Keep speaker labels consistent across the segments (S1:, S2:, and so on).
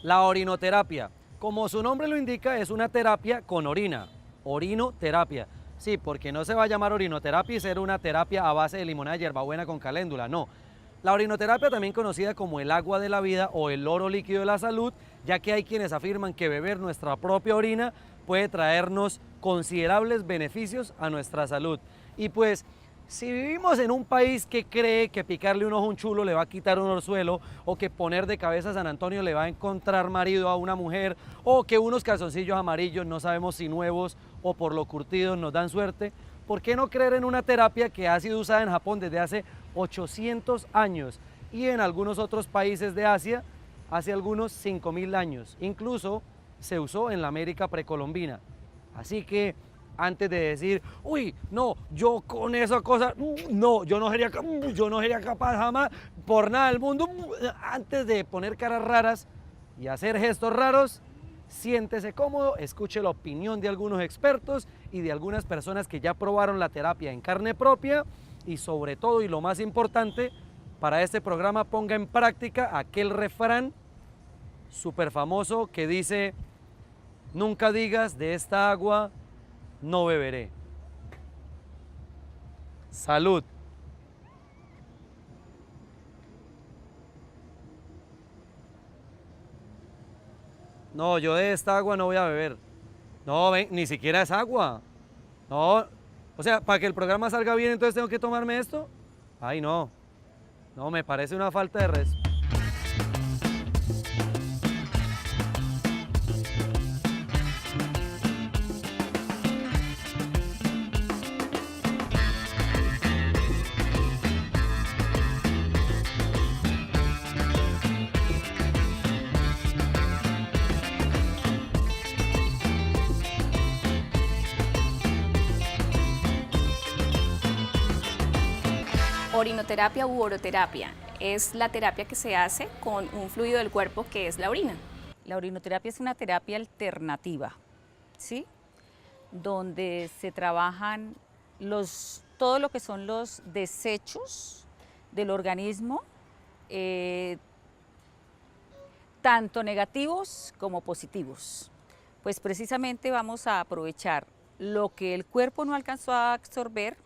S1: La orinoterapia, como su nombre lo indica, es una terapia con orina, orinoterapia. Sí, porque no se va a llamar orinoterapia y ser una terapia a base de limonada de hierbabuena con caléndula, no. La orinoterapia, también conocida como el agua de la vida o el oro líquido de la salud, ya que hay quienes afirman que beber nuestra propia orina puede traernos considerables beneficios a nuestra salud. Y pues, si vivimos en un país que cree que picarle un ojo a un chulo le va a quitar un orzuelo, o que poner de cabeza a San Antonio le va a encontrar marido a una mujer, o que unos calzoncillos amarillos, no sabemos si nuevos o por lo curtidos, nos dan suerte, ¿por qué no creer en una terapia que ha sido usada en Japón desde hace 800 años y en algunos otros países de Asia hace algunos 5000 años? Incluso se usó en la América precolombina. Así que antes de decir, uy, no, yo con esa cosa, no, yo no sería capaz jamás, por nada del mundo, antes de poner caras raras y hacer gestos raros, siéntese cómodo, escuche la opinión de algunos expertos y de algunas personas que ya probaron la terapia en carne propia, y sobre todo, y lo más importante, para este programa ponga en práctica aquel refrán súper famoso que dice: nunca digas de esta agua no beberé. Salud. No, yo de esta agua no voy a beber. No, ven, ni siquiera es agua. No, o sea, para que el programa salga bien, entonces tengo que tomarme esto. Ay, no. No, me parece una falta de respeto.
S2: Orinoterapia u oroterapia es la terapia que se hace con un fluido del cuerpo que es la orina.
S3: La orinoterapia es una terapia alternativa, ¿sí? Donde se trabajan todo lo que son los desechos del organismo, tanto negativos como positivos. Pues precisamente vamos a aprovechar lo que el cuerpo no alcanzó a absorber,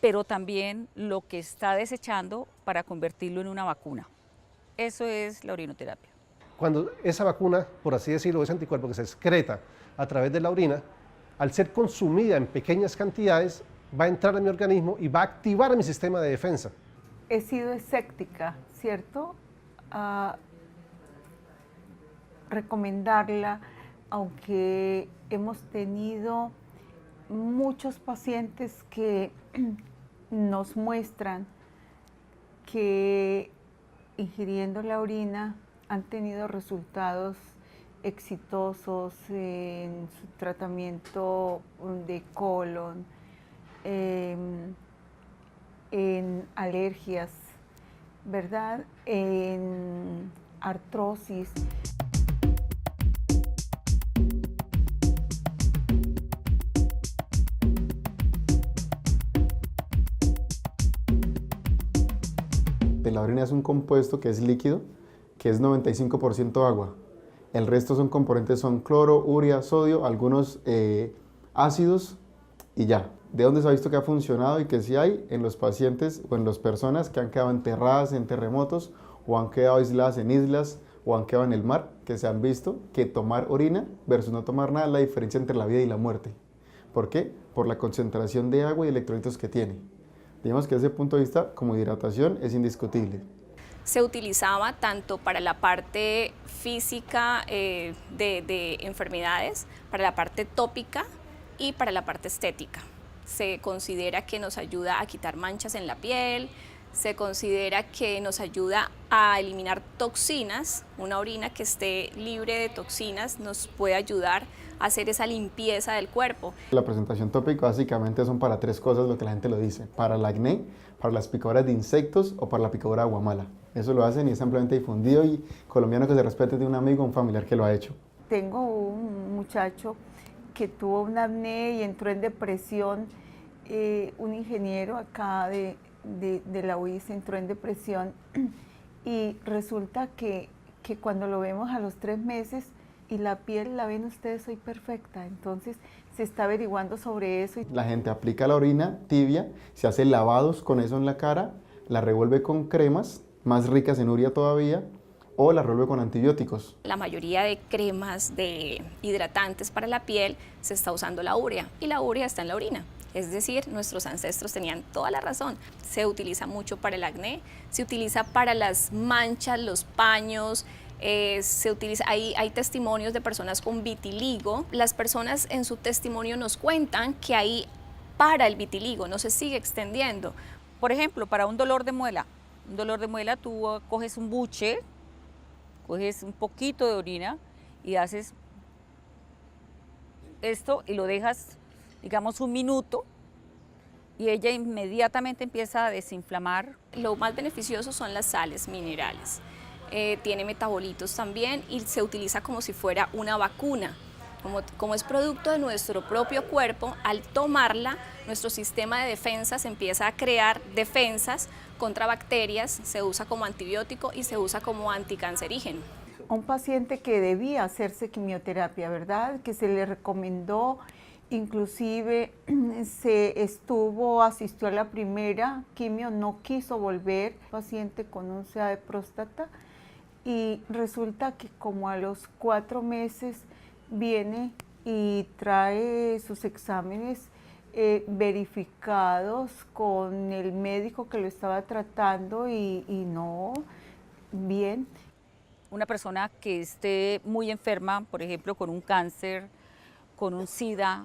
S3: pero también lo que está desechando para convertirlo en una vacuna. Eso es la orinoterapia.
S4: Cuando esa vacuna, por así decirlo, ese anticuerpo que se excreta a través de la orina, al ser consumida en pequeñas cantidades, va a entrar a mi organismo y va a activar mi sistema de defensa.
S5: He sido escéptica, ¿cierto? A recomendarla, aunque hemos tenido muchos pacientes que nos muestran que ingiriendo la orina han tenido resultados exitosos en su tratamiento de colon, en alergias, ¿verdad? En artrosis.
S6: La orina es un compuesto que es líquido, que es 95% agua. El resto son componentes, son cloro, urea, sodio, algunos ácidos y ya. ¿De dónde se ha visto que ha funcionado y que sí hay? En los pacientes o en las personas que han quedado enterradas en terremotos o han quedado aisladas en islas o han quedado en el mar, que se han visto que tomar orina versus no tomar nada es la diferencia entre la vida y la muerte. ¿Por qué? Por la concentración de agua y electrolitos que tiene. Digamos que desde ese punto de vista, como hidratación, es indiscutible.
S2: Se utilizaba tanto para la parte física de enfermedades, para la parte tópica y para la parte estética. Se considera que nos ayuda a quitar manchas en la piel, se considera que nos ayuda a eliminar toxinas. Una orina que esté libre de toxinas nos puede ayudar a hacer esa limpieza del cuerpo.
S6: La presentación tópica básicamente son para tres cosas, lo que la gente lo dice: para el acné, para las picaduras de insectos o para la picadura de aguamala. Eso lo hacen y es ampliamente difundido, y colombiano que se respete de un amigo o un familiar que lo ha hecho.
S5: Tengo un muchacho que tuvo un acné y entró en depresión, un ingeniero acá de la UIS entró en depresión y resulta que que cuando lo vemos a los 3 meses y la piel, la ven ustedes hoy perfecta. Entonces se está averiguando sobre eso.
S6: La gente aplica la orina tibia, se hace lavados con eso en la cara, la revuelve con cremas, más ricas en urea todavía, o la revuelve con antibióticos.
S2: La mayoría de cremas, de hidratantes para la piel, se está usando la urea, y la urea está en la orina. Es decir, nuestros ancestros tenían toda la razón. Se utiliza mucho para el acné, se utiliza para las manchas, los paños, hay testimonios de personas con vitiligo. Las personas en su testimonio nos cuentan que ahí para el vitiligo, no se sigue extendiendo.
S3: Por ejemplo, para un dolor de muela tú coges un buche, coges un poquito de orina y haces esto y lo dejas, digamos, 1 minuto y ella inmediatamente empieza a desinflamar.
S2: Lo más beneficioso son las sales minerales. Tiene metabolitos también y se utiliza como si fuera una vacuna. Como es producto de nuestro propio cuerpo, al tomarla, nuestro sistema de defensas empieza a crear defensas contra bacterias, se usa como antibiótico y se usa como anticancerígeno.
S5: Un paciente que debía hacerse quimioterapia, ¿verdad? Que se le recomendó, inclusive asistió a la primera quimio, no quiso volver, paciente con úlcera de próstata, y resulta que como a los 4 meses viene y trae sus exámenes verificados con el médico que lo estaba tratando y no, bien.
S3: Una persona que esté muy enferma, por ejemplo, con un cáncer, con un SIDA,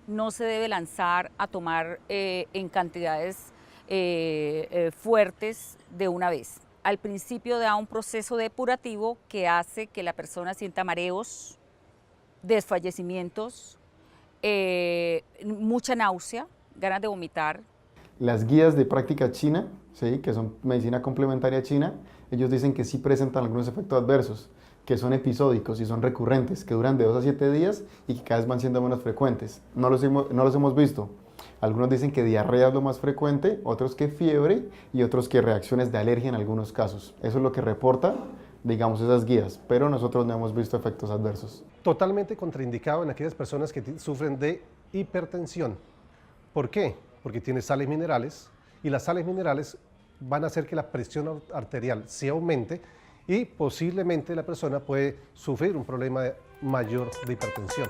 S3: no se debe lanzar a tomar en cantidades fuertes de una vez. Al principio da un proceso depurativo que hace que la persona sienta mareos, desfallecimientos, mucha náusea, ganas de vomitar.
S6: Las guías de práctica china, ¿sí?, que son medicina complementaria china, ellos dicen que sí presentan algunos efectos adversos, que son episódicos y son recurrentes, que duran de 2 a 7 días y que cada vez van siendo menos frecuentes. No los hemos visto. Algunos dicen que diarrea es lo más frecuente, otros que fiebre y otros que reacciones de alergia en algunos casos. Eso es lo que reporta, digamos, esas guías, pero nosotros no hemos visto efectos adversos.
S4: Totalmente contraindicado en aquellas personas que sufren de hipertensión. ¿Por qué? Porque tiene sales minerales y las sales minerales van a hacer que la presión arterial se aumente y posiblemente la persona puede sufrir un problema mayor de hipertensión.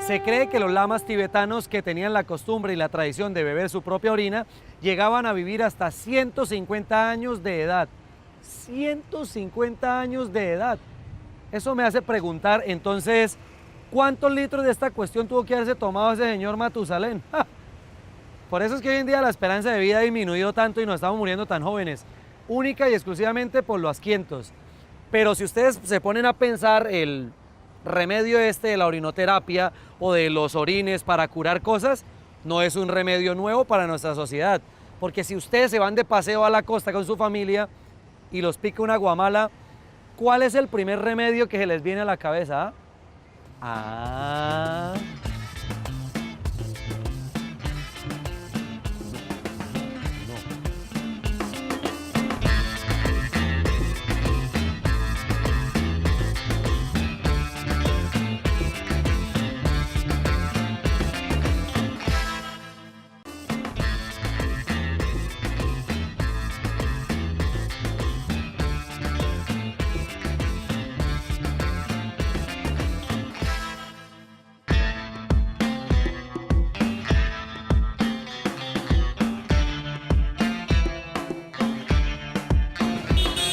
S1: Se cree que los lamas tibetanos, que tenían la costumbre y la tradición de beber su propia orina, llegaban a vivir hasta 150 años de edad. 150 años de edad. Eso me hace preguntar, entonces, ¿cuántos litros de esta cuestión tuvo que haberse tomado ese señor Matusalén? ¡Ja! Por eso es que hoy en día la esperanza de vida ha disminuido tanto y nos estamos muriendo tan jóvenes, única y exclusivamente por los asquientos. Pero si ustedes se ponen a pensar, el remedio de la orinoterapia o de los orines para curar cosas, no es un remedio nuevo para nuestra sociedad. Porque si ustedes se van de paseo a la costa con su familia y los pica una guamala, ¿cuál es el primer remedio que se les viene a la cabeza? Ah.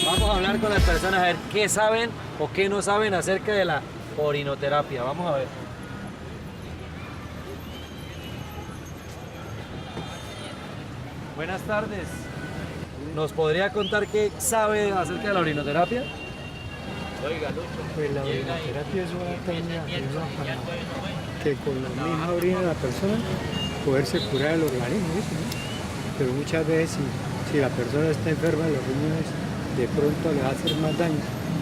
S1: Vamos a hablar con las personas a ver qué saben o qué no saben acerca de la orinoterapia. Vamos a ver. Buenas tardes. ¿Nos podría contar qué sabe acerca de la orinoterapia?
S7: Pues la orinoterapia es una técnica que usa para que con la misma orina de la persona poderse curar el organismo, ¿no? Pero muchas veces si la persona está enferma de los riñones, de pronto le va a hacer más daño.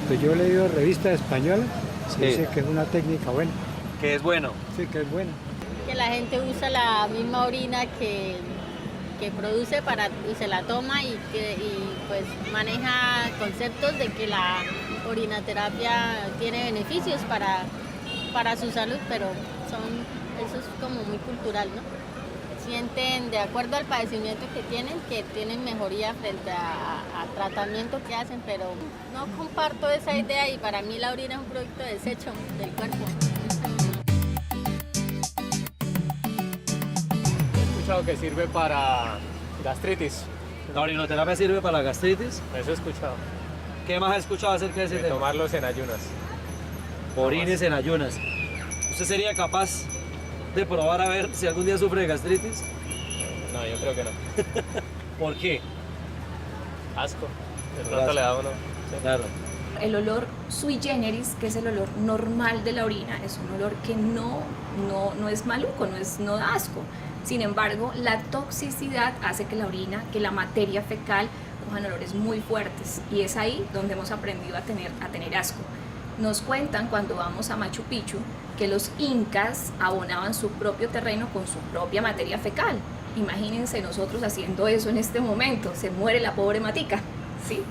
S7: Pues yo he leído revistas españolas Se
S1: Sí.
S7: dice que es una técnica buena.
S1: Que es bueno.
S7: Sí, que es buena.
S8: Que la gente usa la misma orina que produce y se la toma y pues maneja conceptos de que la orinoterapia tiene beneficios para su salud, pero eso es como muy cultural, ¿no? Sienten, de acuerdo al padecimiento que tienen mejoría frente a tratamiento que hacen, pero no comparto esa idea y para mí la orina es un producto de desecho del cuerpo.
S9: He escuchado que sirve para gastritis.
S1: ¿La orinoterapia sirve para la gastritis?
S9: Eso he escuchado.
S1: ¿Qué más ha escuchado acerca de ese
S9: De
S1: tema?
S9: tomarlos en ayunas.
S1: Orines en ayunas. ¿Usted sería capaz de probar a ver si algún día sufre de gastritis?
S9: No, yo creo que no.
S1: ¿Por qué?
S9: Asco. De
S1: Asco.
S9: pronto le da a uno.
S1: Claro.
S2: El olor sui generis, que es el olor normal de la orina, es un olor que no es maluco, no da asco. Sin embargo, la toxicidad hace que la orina, que la materia fecal, cojan olores muy fuertes. Y es ahí donde hemos aprendido a tener asco. Nos cuentan cuando vamos a Machu Picchu que los incas abonaban su propio terreno con su propia materia fecal. Imagínense nosotros haciendo eso en este momento. Se muere la pobre matica, ¿sí?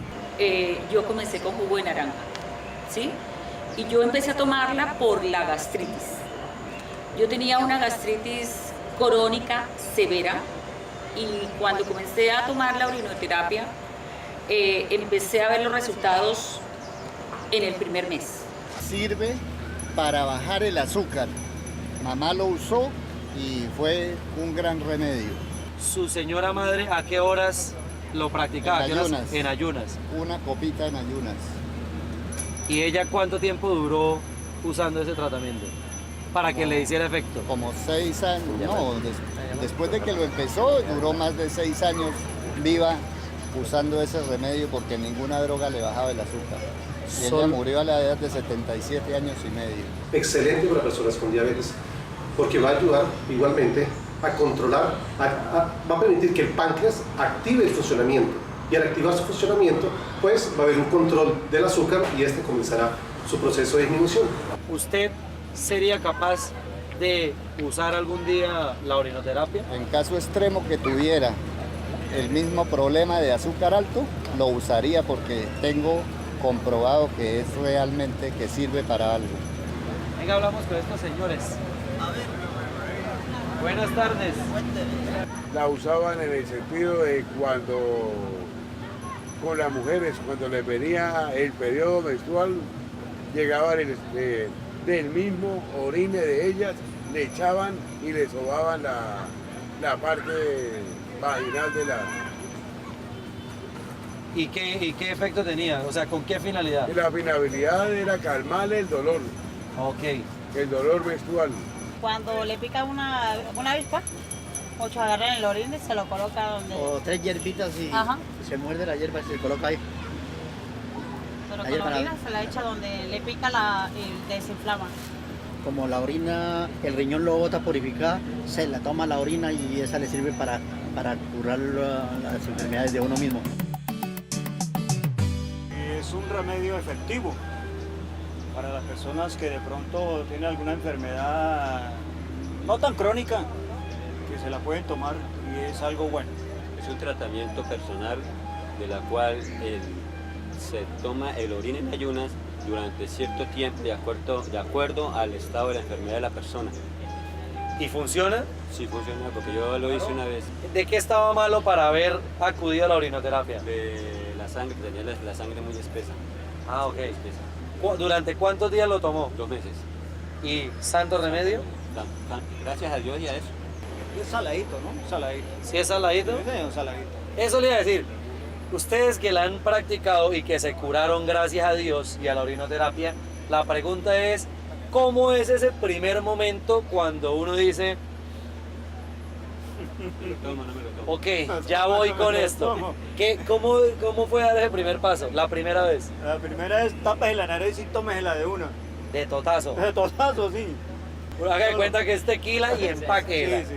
S3: Yo comencé con jugo de naranja, ¿sí? Y yo empecé a tomarla por la gastritis. Yo tenía una gastritis crónica severa y cuando comencé a tomar la orinoterapia empecé a ver los resultados en el primer mes.
S10: Sirve para bajar el azúcar. Mamá lo usó y fue un gran remedio.
S1: ¿Su señora madre a qué horas lo practicaba?
S10: En
S1: ¿A qué horas?
S10: ayunas.
S1: En ayunas.
S10: Una copita en ayunas.
S1: ¿Y ella cuánto tiempo duró usando ese tratamiento para que le hiciera efecto?
S10: Como 6 años. No, después de que lo empezó, duró más de 6 años viva usando ese remedio porque ninguna droga le bajaba el azúcar. Y ella murió a la edad de 77 años y medio.
S4: Excelente para personas con diabetes, porque va a ayudar igualmente a controlar, va a permitir que el páncreas active el funcionamiento. Y al activar su funcionamiento, pues va a haber un control del azúcar y este comenzará su proceso de disminución.
S1: ¿Usted sería capaz de usar algún día la orinoterapia?
S10: En caso extremo que tuviera el mismo problema de azúcar alto, lo usaría porque tengo comprobado que es realmente que sirve para algo.
S1: Venga, hablamos con estos señores. Buenas tardes.
S11: La usaban en el sentido de cuando con las mujeres, cuando les venía el periodo menstrual, llegaban del mismo orine de ellas, le echaban y le sobaban la parte vaginal de la...
S1: ¿Y qué efecto tenía? O sea, ¿con qué finalidad?
S11: Y la finalidad era calmar el dolor,
S1: Ok.
S11: el dolor menstrual.
S8: Cuando le pica una avispa, 8 agarran el orina y se lo coloca donde...
S12: O 3 hierbitas y
S8: Ajá.
S12: se muerde la hierba y se coloca ahí.
S8: Pero
S12: la
S8: con
S12: hierba
S8: orina se la echa donde le pica y desinflama.
S12: Como la orina, el riñón lo bota purificada, se la toma la orina y esa le sirve para curar las enfermedades de uno mismo.
S7: Es un remedio efectivo para las personas que de pronto tienen alguna enfermedad no tan crónica, que se la pueden tomar y es algo bueno.
S13: Es un tratamiento personal de la cual se toma el orina en ayunas durante cierto tiempo de acuerdo al estado de la enfermedad de la persona.
S1: ¿Y funciona?
S13: Sí funciona porque yo lo hice una vez.
S1: ¿De qué estaba malo para haber acudido a la orinoterapia?
S13: De la sangre, tenía la sangre muy espesa.
S1: Ah, ok.
S13: Espesa.
S1: ¿Durante cuántos días lo tomó?
S13: 2 meses.
S1: ¿Y santo remedio?
S13: Gracias a Dios y a eso.
S7: Es saladito, ¿no? Saladito.
S1: ¿Sí es saladito?
S7: Sí, un saladito.
S1: Eso le iba a decir. Ustedes que la han practicado y que se curaron gracias a Dios y a la orinoterapia, la pregunta es, ¿cómo es ese primer momento cuando uno dice, ok, ya voy con esto? ¿Cómo fue dar ese primer paso, la primera vez?
S7: La primera es tapas en la nariz y tómesela de una.
S1: De totazo.
S7: De totazo, sí.
S1: Haga de cuenta que es tequila y empáquela.
S7: Sí.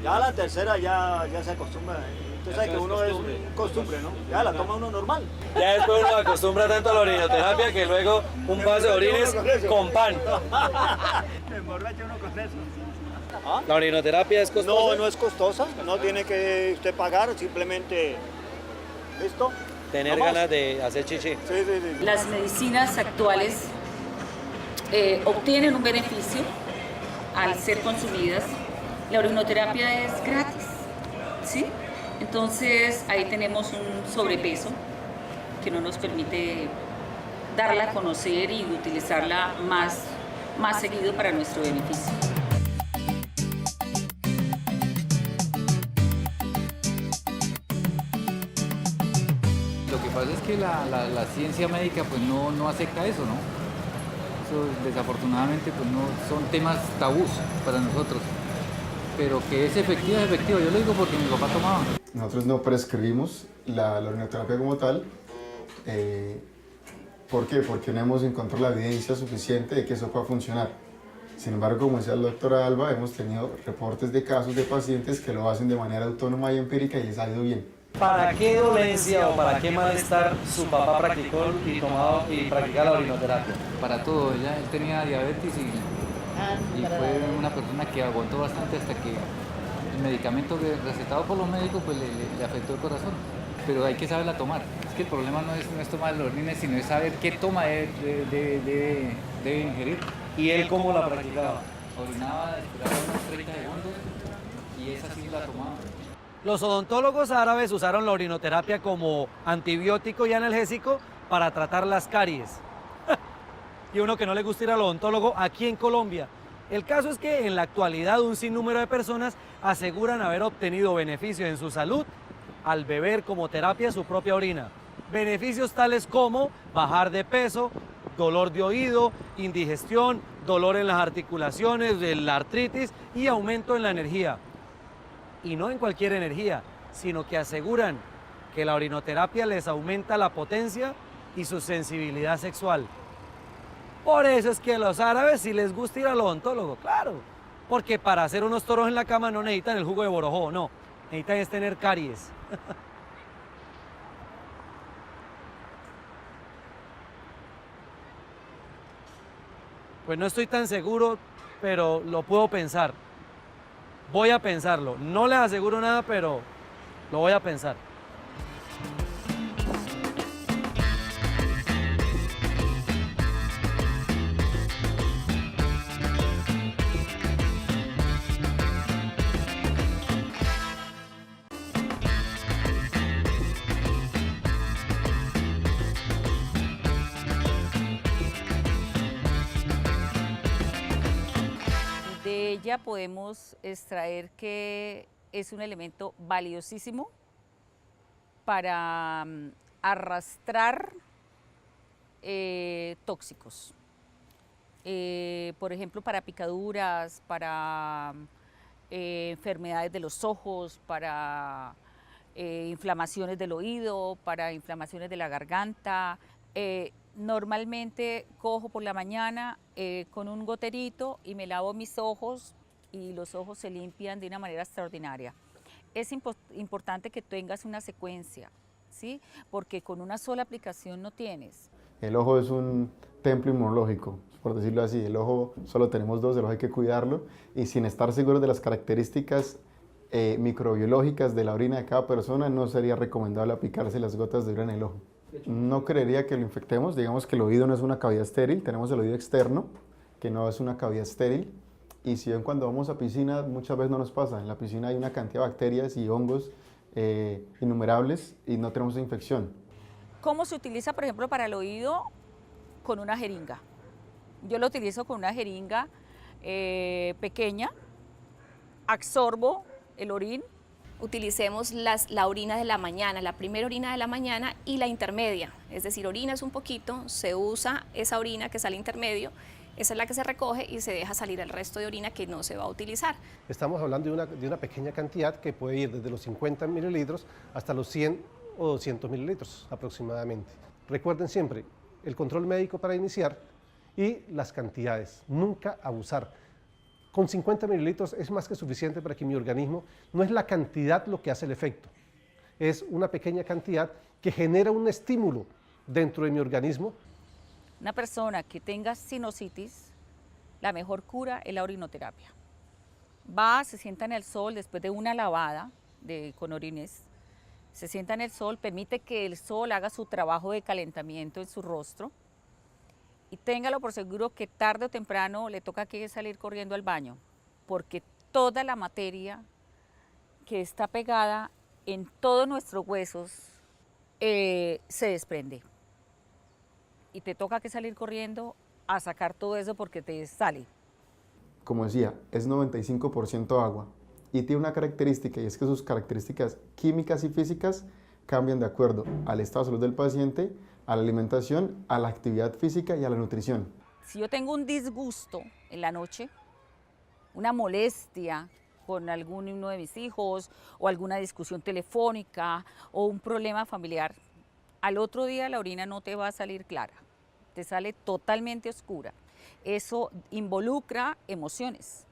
S7: Ya la tercera ya se acostumbra.
S12: Usted sabe que uno es costumbre, ¿no? Ya la toma uno normal.
S1: Ya después uno acostumbra tanto a la orinoterapia que luego un vaso de orines con pan.
S12: Me emborracha uno con eso.
S1: ¿La orinoterapia es costosa?
S12: No, no es costosa, no tiene que usted pagar, simplemente, ¿listo?
S1: Tener
S12: ¿Vamos?
S1: ganas de hacer chichi.
S12: Sí, sí, sí.
S3: Las medicinas actuales obtienen un beneficio al ser consumidas. La orinoterapia es gratis, ¿sí? Entonces ahí tenemos un sobrepeso que no nos permite darla a conocer y utilizarla más seguido para nuestro beneficio.
S14: Lo que pasa es que la ciencia médica pues no acepta eso, ¿no? Eso desafortunadamente pues no son temas tabús para nosotros. Pero que es efectivo, yo lo digo porque mi papá tomaba.
S6: Nosotros no prescribimos la orinoterapia como tal. ¿Por qué? Porque no hemos encontrado la evidencia suficiente de que eso pueda funcionar. Sin embargo, como decía el doctor Alba, hemos tenido reportes de casos de pacientes que lo hacen de manera autónoma y empírica y les ha ido bien.
S1: ¿Para qué dolencia o para qué malestar su papá practicó y practicaba la orinoterapia?
S14: Para todo, él tenía diabetes y fue una persona que aguantó bastante hasta que el medicamento recetado por los médicos pues le afectó el corazón. Pero hay que saberla tomar. Es que el problema no es tomar los orines, sino es saber qué toma debe ingerir.
S1: ¿Y él cómo la practicaba?
S14: Orinaba, esperaba unos 30 segundos y esa sí la tomaba.
S1: Los odontólogos árabes usaron la orinoterapia como antibiótico y analgésico para tratar las caries. Y uno que no le gusta ir al odontólogo aquí en Colombia. El caso es que en la actualidad un sinnúmero de personas aseguran haber obtenido beneficios en su salud al beber como terapia su propia orina. Beneficios tales como bajar de peso, dolor de oído, indigestión, dolor en las articulaciones, la artritis y aumento en la energía. Y no en cualquier energía, sino que aseguran que la orinoterapia les aumenta la potencia y su sensibilidad sexual. Por eso es que a los árabes sí les gusta ir al odontólogo, claro. Porque para hacer unos toros en la cama no necesitan el jugo de borojó, no. Necesitan es tener caries. Pues no estoy tan seguro, pero lo puedo pensar. Voy a pensarlo. No les aseguro nada, pero lo voy a pensar.
S3: De ella podemos extraer que es un elemento valiosísimo para arrastrar tóxicos. Por ejemplo, para picaduras, para enfermedades de los ojos, para inflamaciones del oído, para inflamaciones de la garganta. Normalmente cojo por la mañana con un goterito y me lavo mis ojos y los ojos se limpian de una manera extraordinaria. Es importante que tengas una secuencia, ¿sí? Porque con una sola aplicación no tienes.
S6: El ojo es un templo inmunológico, por decirlo así. El ojo solo tenemos dos, el ojo hay que cuidarlo y sin estar seguros de las características microbiológicas de la orina de cada persona no sería recomendable aplicarse las gotas de orina en el ojo. No creería que lo infectemos, digamos que el oído no es una cavidad estéril, tenemos el oído externo, que no es una cavidad estéril, y si ven cuando vamos a piscina, muchas veces no nos pasa, en la piscina hay una cantidad de bacterias y hongos innumerables y no tenemos infección.
S3: ¿Cómo se utiliza, por ejemplo, para el oído? Con una jeringa. Yo lo utilizo con una jeringa pequeña, absorbo el orín.
S2: Utilicemos la orina de la mañana, la primera orina de la mañana y la intermedia. Es decir, orinas un poquito, se usa esa orina que sale intermedio, esa es la que se recoge y se deja salir el resto de orina que no se va a utilizar.
S4: Estamos hablando de una pequeña cantidad que puede ir desde los 50 mililitros hasta los 100 o 200 mililitros aproximadamente. Recuerden siempre el control médico para iniciar y las cantidades, nunca abusar. Con 50 mililitros es más que suficiente para que mi organismo, no es la cantidad lo que hace el efecto, es una pequeña cantidad que genera un estímulo dentro de mi organismo.
S3: Una persona que tenga sinusitis, la mejor cura es la orinoterapia. Va, se sienta en el sol después de una lavada con orines, se sienta en el sol, permite que el sol haga su trabajo de calentamiento en su rostro y téngalo por seguro que tarde o temprano le toca que salir corriendo al baño, porque toda la materia que está pegada en todos nuestros huesos se desprende. Y te toca que salir corriendo a sacar todo eso porque te sale.
S6: Como decía, es 95% agua y tiene una característica, y es que sus características químicas y físicas cambian de acuerdo al estado de salud del paciente, a la alimentación, a la actividad física y a la nutrición.
S3: Si yo tengo un disgusto en la noche, una molestia con alguno de mis hijos o alguna discusión telefónica o un problema familiar, al otro día la orina no te va a salir clara, te sale totalmente oscura. Eso involucra emociones.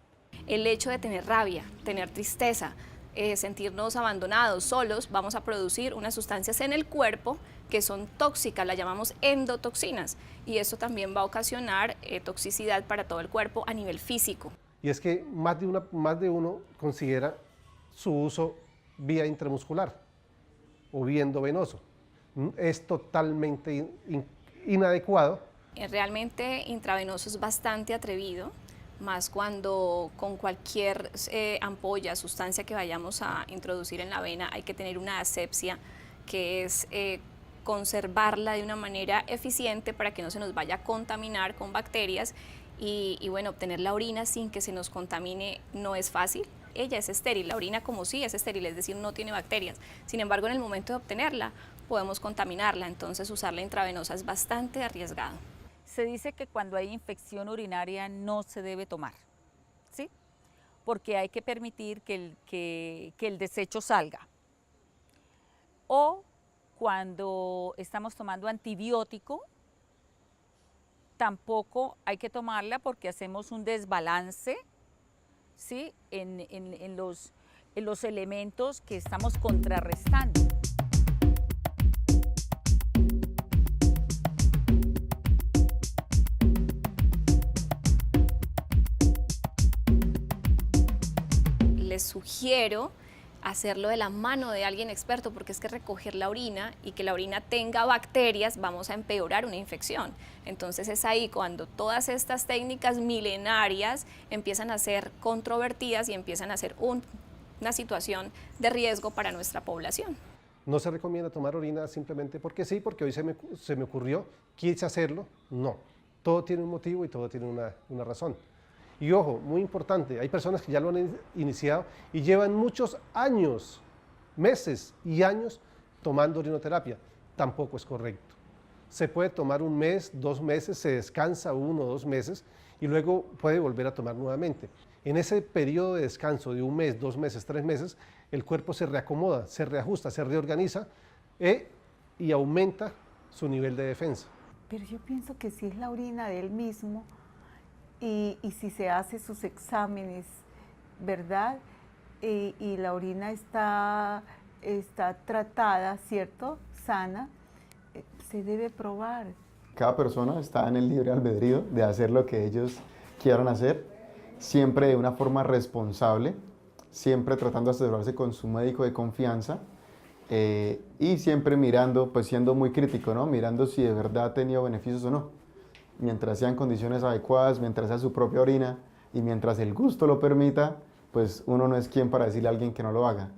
S2: El hecho de tener rabia, tener tristeza, sentirnos abandonados, solos, vamos a producir unas sustancias en el cuerpo que son tóxicas, las llamamos endotoxinas, y eso también va a ocasionar toxicidad para todo el cuerpo a nivel físico.
S4: Y es que más de uno considera su uso vía intramuscular o vía endovenoso. Es totalmente inadecuado.
S2: Realmente intravenoso es bastante atrevido, más cuando con cualquier ampolla, sustancia que vayamos a introducir en la vena, hay que tener una asepsia, que es conservarla de una manera eficiente para que no se nos vaya a contaminar con bacterias y bueno, obtener la orina sin que se nos contamine no es fácil. Ella es estéril, la orina como sí es estéril, es decir, no tiene bacterias. Sin embargo, en el momento de obtenerla, podemos contaminarla, entonces usarla intravenosa es bastante arriesgado.
S3: Se dice que cuando hay infección urinaria no se debe tomar, ¿sí? Porque hay que permitir que el desecho salga. O cuando estamos tomando antibiótico, tampoco hay que tomarla porque hacemos un desbalance, ¿sí? en los elementos que estamos contrarrestando.
S2: Les sugiero hacerlo de la mano de alguien experto, porque es que recoger la orina y que la orina tenga bacterias, vamos a empeorar una infección. Entonces es ahí cuando todas estas técnicas milenarias empiezan a ser controvertidas y empiezan a ser una situación de riesgo para nuestra población.
S4: No se recomienda tomar orina simplemente porque sí, porque hoy se me ocurrió, quise hacerlo. No, todo tiene un motivo y todo tiene una razón. Y ojo, muy importante, hay personas que ya lo han iniciado y llevan muchos años, meses y años tomando orinoterapia. Tampoco es correcto. Se puede tomar un mes, 2 meses, se descansa 1 o 2 meses y luego puede volver a tomar nuevamente. En ese periodo de descanso de 1 mes, 2 meses, 3 meses, el cuerpo se reacomoda, se reajusta, se reorganiza y aumenta su nivel de defensa.
S5: Pero yo pienso que si es la orina de él mismo, y si se hace sus exámenes, ¿verdad? Y la orina está tratada, ¿cierto? Sana, se debe probar.
S6: Cada persona está en el libre albedrío de hacer lo que ellos quieran hacer, siempre de una forma responsable, siempre tratando de asesorarse con su médico de confianza y siempre mirando, pues siendo muy crítico, ¿no? Mirando si de verdad ha tenido beneficios o no. Mientras sean condiciones adecuadas, mientras sea su propia orina y mientras el gusto lo permita, pues uno no es quien para decirle a alguien que no lo haga.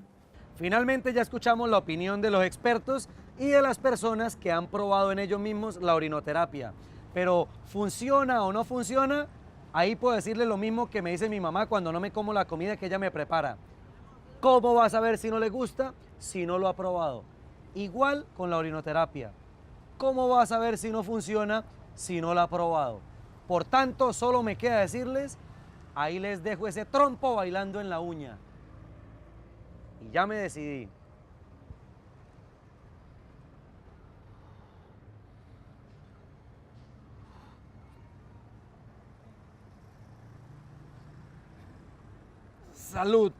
S1: Finalmente ya escuchamos la opinión de los expertos y de las personas que han probado en ellos mismos la orinoterapia. Pero ¿funciona o no funciona? Ahí puedo decirle lo mismo que me dice mi mamá cuando no me como la comida que ella me prepara. ¿Cómo va a saber si no le gusta? Si no lo ha probado. Igual con la orinoterapia. ¿Cómo va a saber si no funciona? Si no la ha probado. Por tanto, solo me queda decirles, ahí les dejo ese trompo bailando en la uña. Y ya me decidí. Salud.